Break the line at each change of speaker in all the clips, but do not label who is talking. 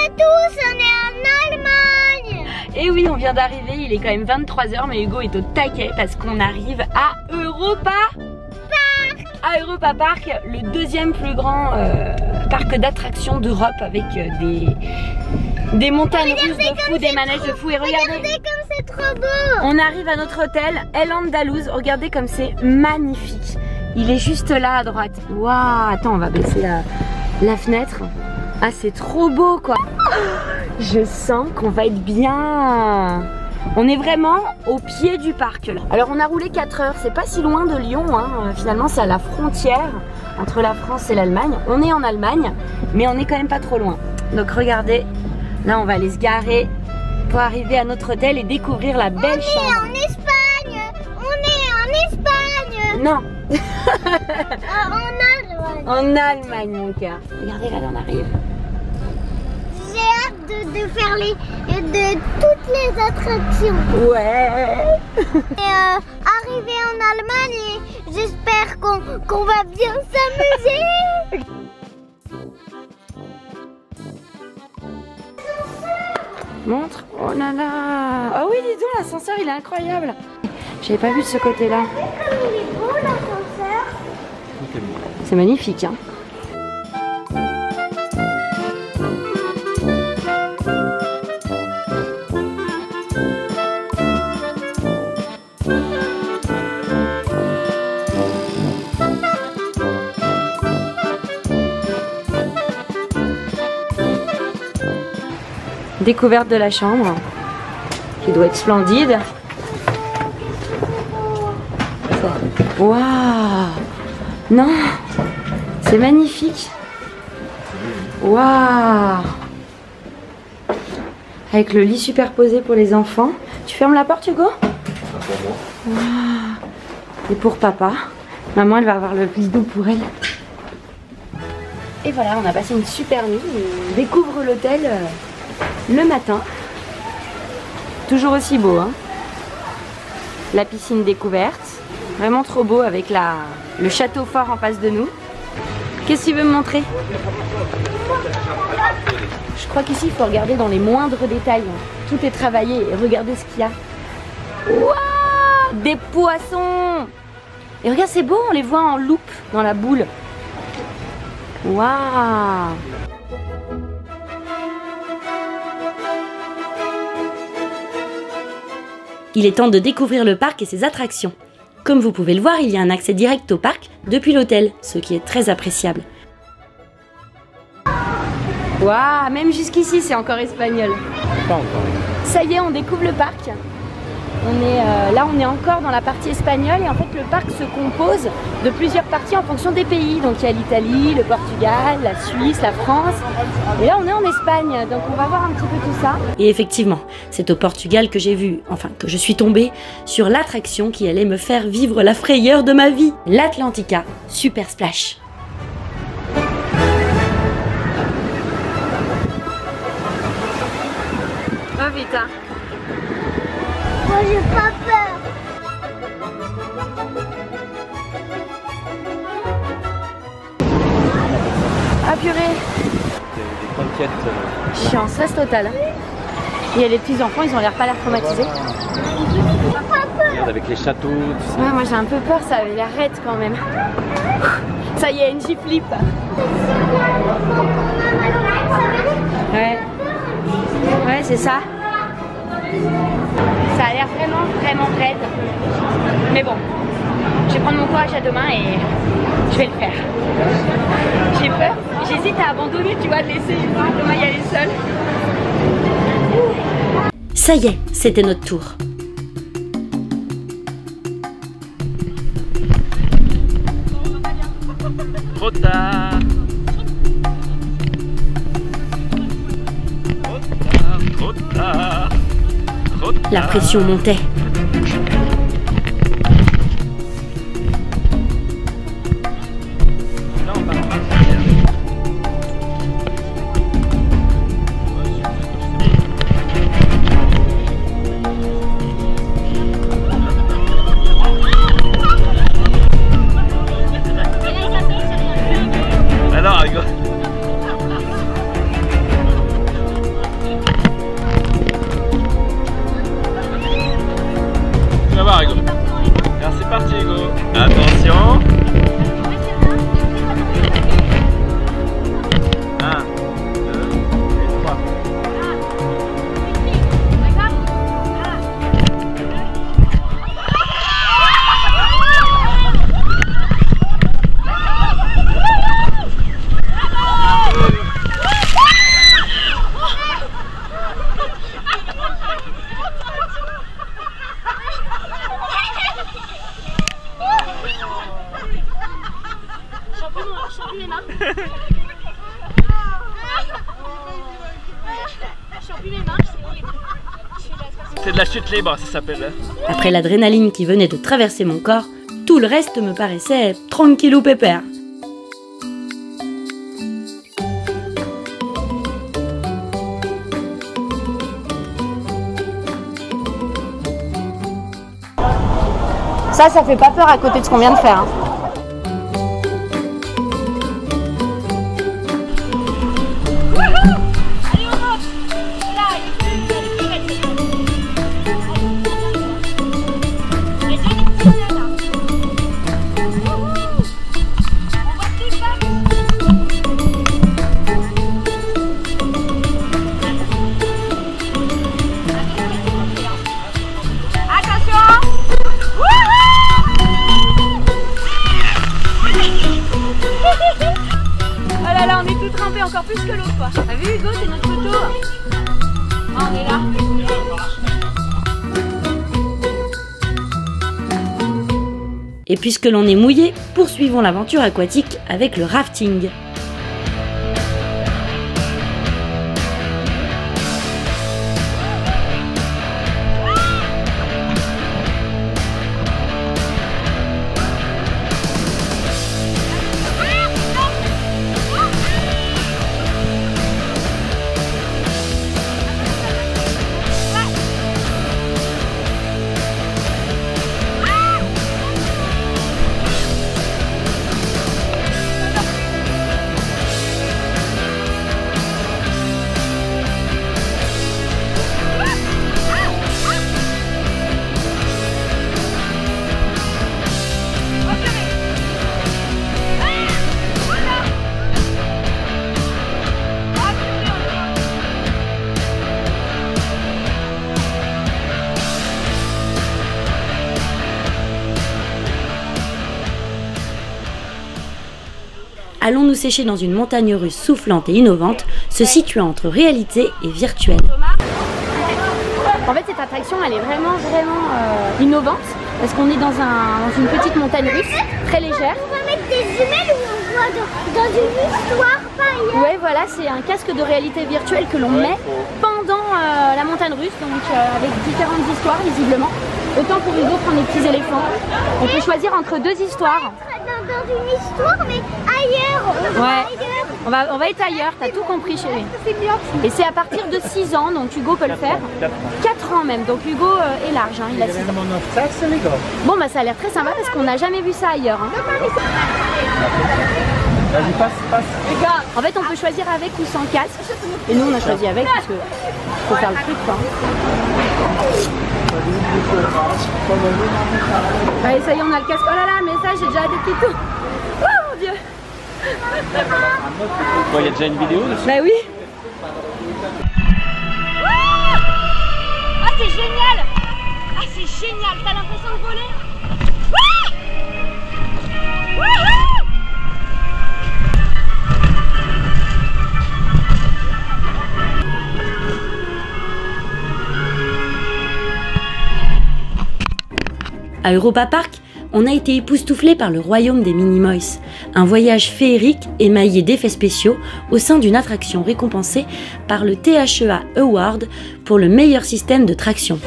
à tous, on est en Allemagne.
Et oui, on vient d'arriver, il est quand même 23 h, mais Hugo est au taquet parce qu'on arrive à Europa Park. À Europa Park, le deuxième plus grand parc d'attractions d'Europe avec des montagnes russes de fou, des manèges de fou. Et regardez
comme c'est trop beau.
On arrive à notre hôtel, El Andaluz. Regardez comme c'est magnifique. Il est juste là à droite. Waouh, attends, on va baisser la fenêtre. Ah, c'est trop beau quoi. Je sens qu'on va être bien. On est vraiment au pied du parc là. Alors on a roulé 4 heures, c'est pas si loin de Lyon hein. Finalement c'est à la frontière entre la France et l'Allemagne. On est en Allemagne, mais on est quand même pas trop loin. Donc regardez, là on va aller se garer pour arriver à notre hôtel et découvrir la belle chambre.
On est en Espagne. On est en Espagne.
Non.
En Allemagne.
En Allemagne mon cœur. Regardez là on arrive.
J'ai hâte de faire toutes les attractions.
Ouais.
Et arriver en Allemagne et j'espère qu'on va bien s'amuser.
Montre. Oh là là. Oh oui, dis donc, l'ascenseur il est incroyable. J'avais pas vu de ce côté-là.
Comme il est beau l'ascenseur.
C'est magnifique hein. Découverte de la chambre qui doit être splendide. Waouh! Non! C'est magnifique! Waouh! Avec le lit superposé pour les enfants. Tu fermes la porte, Hugo? Waouh! Et pour papa. Maman, elle va avoir le rideau pour elle. Et voilà, on a passé une super nuit. On découvre l'hôtel le matin. Toujours aussi beau, hein. La piscine découverte. Vraiment trop beau avec le château fort en face de nous. Qu'est-ce que tu veux me montrer? Je crois qu'ici, il faut regarder dans les moindres détails. Tout est travaillé et regardez ce qu'il y a. Waouh! Des poissons! Et regarde, c'est beau, on les voit en loupe dans la boule. Waouh! Il est temps de découvrir le parc et ses attractions. Comme vous pouvez le voir, il y a un accès direct au parc depuis l'hôtel, ce qui est très appréciable. Waouh, même jusqu'ici c'est encore espagnol.
Pas encore.
Ça y est, on découvre le parc. Là on est encore dans la partie espagnole et en fait le parc se compose de plusieurs parties en fonction des pays. Donc il y a l'Italie, le Portugal, la Suisse, la France. Et là on est en Espagne, donc on va voir un petit peu tout ça. Et effectivement, c'est au Portugal que j'ai vu, enfin que je suis tombée sur l'attraction qui allait me faire vivre la frayeur de ma vie. L'Atlantica Super Splash. Oh putain.
Moi j'ai pas peur.
Ah purée.
Des conquêtes.
Je suis en stress total. Il y a les petits enfants, ils ont l'air pas l'air traumatisés.
Regarde avec les châteaux, tu sais.
Ouais, moi j'ai un peu peur, ça avait l'air raide quand même. Ça y est, Angie flippe. Ouais. Ouais, c'est ça. Ça a l'air vraiment raide. Mais bon, je vais prendre mon courage à deux mains et je vais le faire. J'ai peur, j'hésite à abandonner, tu vois, de laisser Thomas y aller seul. Ça y est, c'était notre tour.
Trop tard. Trop tard.
La pression montait.
C'est de la chute libre, ça s'appelle.
Après l'adrénaline qui venait de traverser mon corps, tout le reste me paraissait tranquillou pépère. Ça fait pas peur à côté de ce qu'on vient de faire. Hein. Encore plus que l'autre fois. T'as vu Hugo, c'est notre photo. Oh, on est là. Et puisque l'on est mouillé, poursuivons l'aventure aquatique avec le rafting. Allons nous sécher dans une montagne russe soufflante et innovante, se situant entre réalité et virtuel. En fait, cette attraction, elle est vraiment innovante, parce qu'on est dans une petite montagne russe, très légère.
On va mettre des jumelles où on voit dans une histoire, pas ailleurs.
Ouais, voilà, c'est un casque de réalité virtuelle que l'on met pendant la montagne russe, donc avec différentes histoires, visiblement. Autant pour Hugo prendre les petits éléphants. On peut choisir entre deux histoires.
Dans une histoire, mais ailleurs.
Ouais, on va être ailleurs, t'as tout compris chérie. Et c'est à partir de 6 ans, donc Hugo peut le faire. 4 ans même, donc Hugo est large, hein, il a 6 ans. Bon bah ça a l'air très sympa parce qu'on n'a jamais vu ça ailleurs. Hein.
Vas-y, passe.
En fait on peut choisir avec ou sans casque. Et nous on a choisi avec parce que faut faire le truc quoi. Allez ça y est on a le casque. Oh là là mais ça j'ai déjà des petits tours. Oh mon dieu.
Il y a déjà une vidéo dessus.
Bah oui. Ah c'est génial. Ah c'est génial. T'as l'impression de voler. À Europa Park, on a été époustouflé par le royaume des Minimoys, un voyage féerique émaillé d'effets spéciaux au sein d'une attraction récompensée par le THEA Award pour le meilleur système de traction.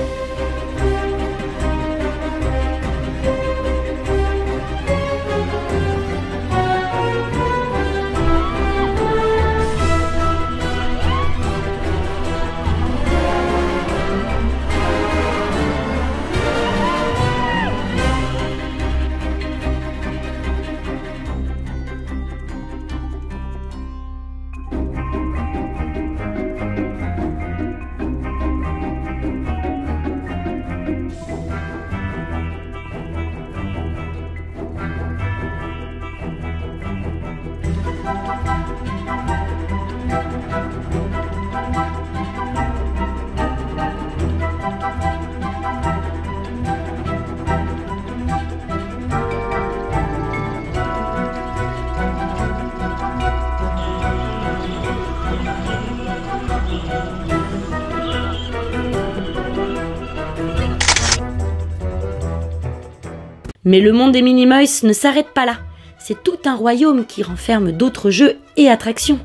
Mais le monde des Minimoys ne s'arrête pas là. C'est tout un royaume qui renferme d'autres jeux et attractions.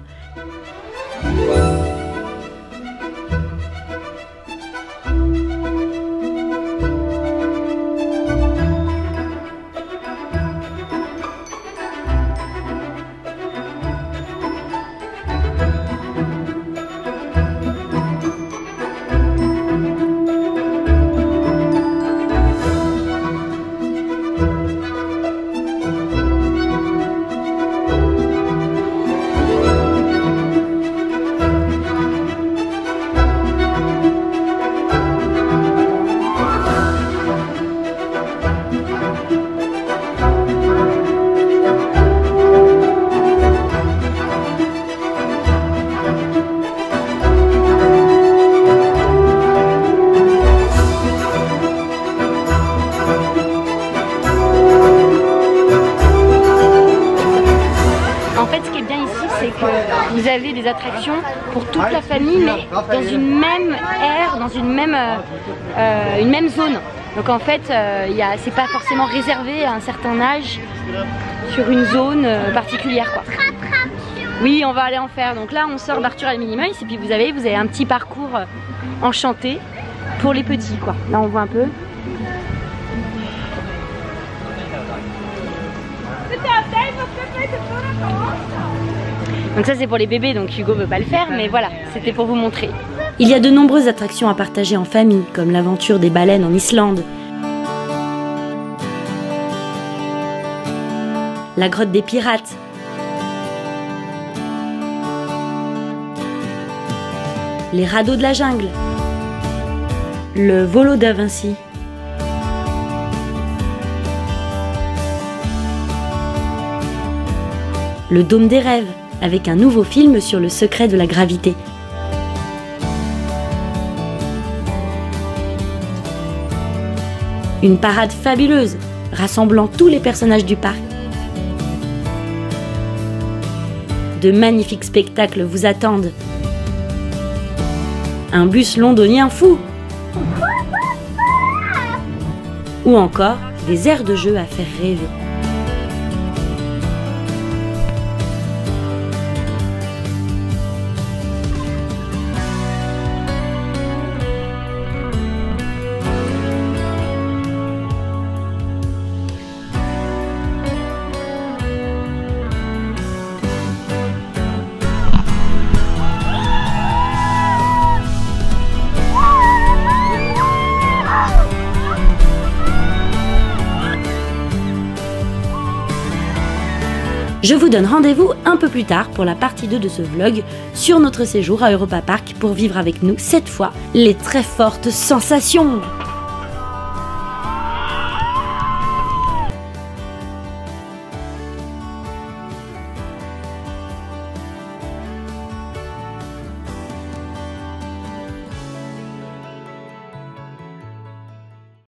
des attractions pour toute la famille, mais dans une même aire, dans une même zone. Donc en fait, c'est pas forcément réservé à un certain âge sur une zone particulière, quoi. Oui, on va aller en faire. Donc là, on sort d'Arthur et les Minimoys et puis vous avez un petit parcours enchanté pour les petits, quoi. Là, on voit un peu. Donc ça, c'est pour les bébés, donc Hugo veut pas le faire, mais voilà, c'était pour vous montrer.
Il y a de nombreuses attractions à partager en famille, comme l'aventure des baleines en Islande, la grotte des pirates, les radeaux de la jungle, le Volo da Vinci, le Dôme des rêves, avec un nouveau film sur le secret de la gravité. Une parade fabuleuse, rassemblant tous les personnages du parc. De magnifiques spectacles vous attendent. Un bus londonien fou. Ou encore des aires de jeu à faire rêver. Je vous donne rendez-vous un peu plus tard pour la partie 2 de ce vlog sur notre séjour à Europa Park pour vivre avec nous cette fois les très fortes sensations.